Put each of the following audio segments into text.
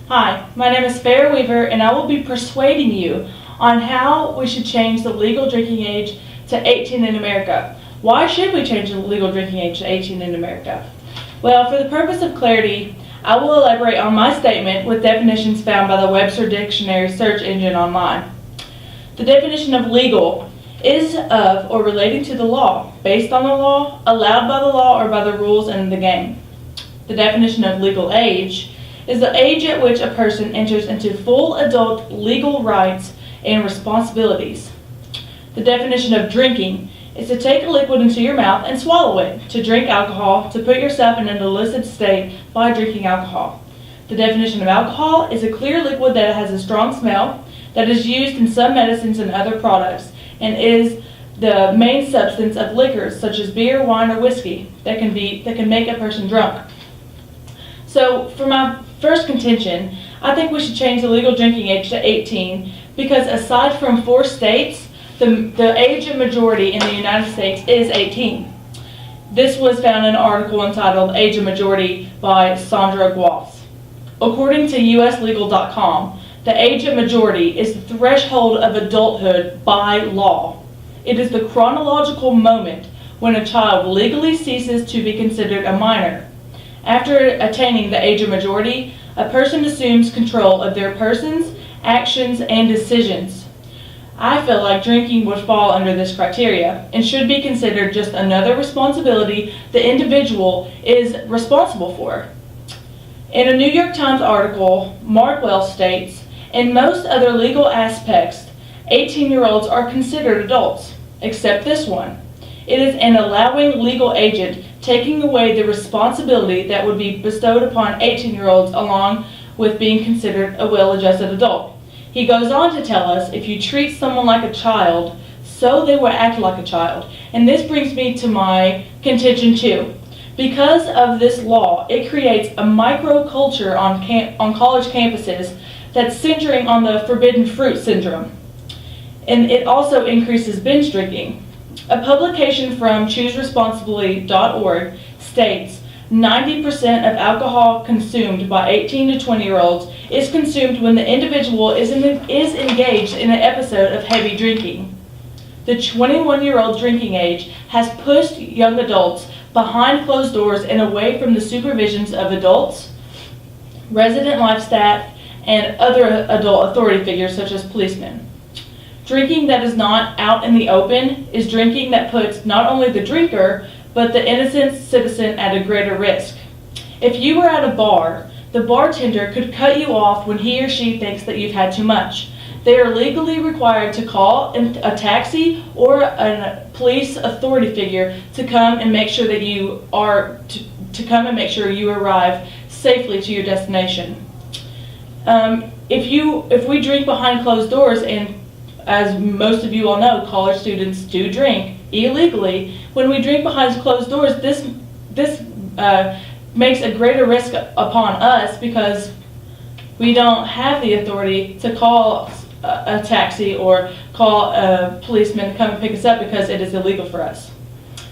Hi, my name is Farrah Weaver, and I will be persuading you on how we should change the legal drinking age to 18 in America. Why should we change the legal drinking age to 18 in America? Well, for the purpose of clarity, I will elaborate on my statement with definitions found by the Webster Dictionary search engine online. The definition of legal is of or relating to the law, based on the law, allowed by the law, or by the rules in the game. The definition of legal age is the age at which a person enters into full adult legal rights and responsibilities. The definition of drinking is to take a liquid into your mouth and swallow it, to drink alcohol, to put yourself in an illicit state by drinking alcohol. The definition of alcohol is a clear liquid that has a strong smell, that is used in some medicines and other products, and is the main substance of liquors such as beer, wine, or whiskey that can make a person drunk. So for my first contention, I think we should change the legal drinking age to 18 because aside from 4 states, the age of majority in the United States is 18. This was found in an article entitled Age of Majority by Sandra Guas. According to uslegal.com, the age of majority is the threshold of adulthood by law. It is the chronological moment when a child legally ceases to be considered a minor. After attaining the age of majority, a person assumes control of their persons, actions, and decisions. I feel like drinking would fall under this criteria and should be considered just another responsibility the individual is responsible for. In a New York Times article, Mark Wells states, in most other legal aspects, 18-year-olds are considered adults, except this one. It is an allowing legal agent taking away the responsibility that would be bestowed upon 18-year-olds along with being considered a well-adjusted adult. He goes on to tell us if you treat someone like a child, so they will act like a child. And this brings me to my contention too. Because of this law, it creates a microculture on college campuses that's centering on the forbidden fruit syndrome. And it also increases binge drinking. A publication from chooseresponsibly.org states 90% of alcohol consumed by 18 to 20-year-olds is consumed when the individual is engaged in an episode of heavy drinking. The 21-year-old drinking age has pushed young adults behind closed doors and away from the supervisions of adults, resident life staff, and other adult authority figures such as policemen. Drinking that is not out in the open is drinking that puts not only the drinker, but the innocent citizen at a greater risk. If you were at a bar, the bartender could cut you off when he or she thinks that you've had too much. They are legally required to call a taxi or a police authority figure to come and make sure that you arrive safely to your destination. If we drink behind closed doors, and as most of you all know, college students do drink illegally. When we drink behind closed doors, this makes a greater risk upon us because we don't have the authority to call a taxi or call a policeman to come and pick us up because it is illegal for us.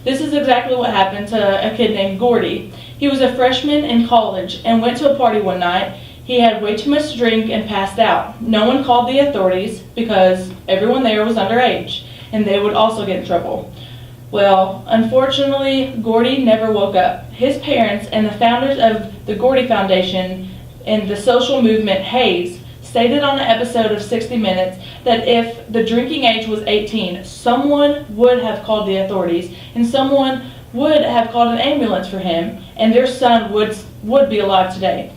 This is exactly what happened to a kid named Gordy. He was a freshman in college and went to a party one night. He had way too much to drink and passed out. No one called the authorities because everyone there was underage and they would also get in trouble. Well, unfortunately, Gordy never woke up. His parents and the founders of the Gordy Foundation and the social movement HAZE stated on an episode of 60 Minutes that if the drinking age was 18, someone would have called the authorities and someone would have called an ambulance for him and their son would be alive today.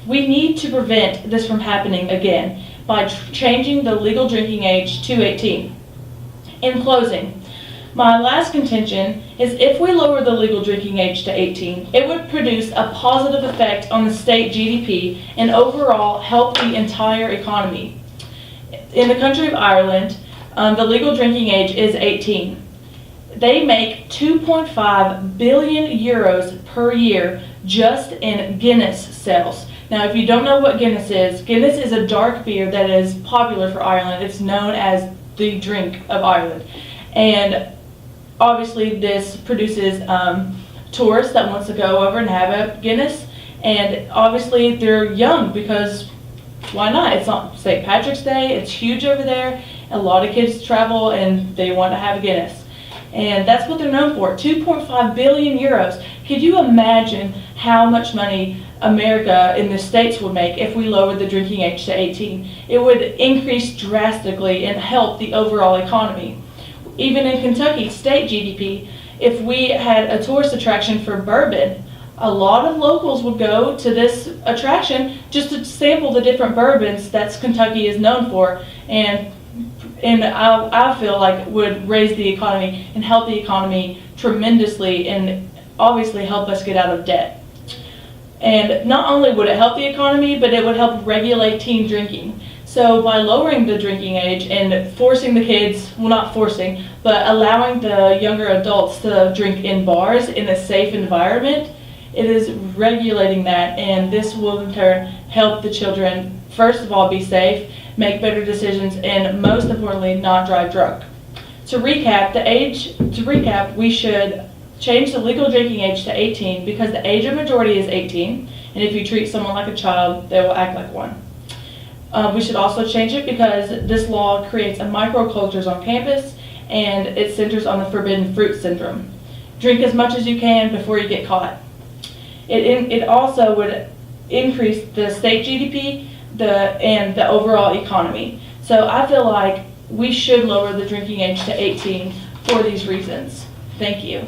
We need to prevent this from happening again by changing the legal drinking age to 18. In closing, my last contention is if we lower the legal drinking age to 18, it would produce a positive effect on the state GDP and overall help the entire economy. In the country of Ireland, the legal drinking age is 18. They make 2.5 billion euros per year just in Guinness sales. Now, if you don't know what Guinness is a dark beer that is popular for Ireland. It's known as the drink of Ireland. And obviously this produces tourists that wants to go over and have a Guinness. And obviously they're young because why not? It's on St. Patrick's Day, it's huge over there. A lot of kids travel and they want to have a Guinness. And that's what they're known for, 2.5 billion euros. Could you imagine how much money America in the States would make if we lowered the drinking age to 18? It would increase drastically and help the overall economy. Even in Kentucky, state GDP, if we had a tourist attraction for bourbon, a lot of locals would go to this attraction just to sample the different bourbons that Kentucky is known for, and I feel like would raise the economy and help the economy tremendously, and obviously help us get out of debt. And not only would it help the economy, but it would help regulate teen drinking. So by lowering the drinking age and forcing the kids, well, not forcing, but allowing the younger adults to drink in bars in a safe environment, it is regulating that, and this will in turn help the children, first of all, be safe, make better decisions, and most importantly, not drive drunk. To recap, we should change the legal drinking age to 18 because the age of majority is 18, and if you treat someone like a child, they will act like one. We should also change it because this law creates a microcultures on campus, and it centers on the forbidden fruit syndrome. Drink as much as you can before you get caught. It also would increase the state GDP and the overall economy. So I feel like we should lower the drinking age to 18 for these reasons. Thank you.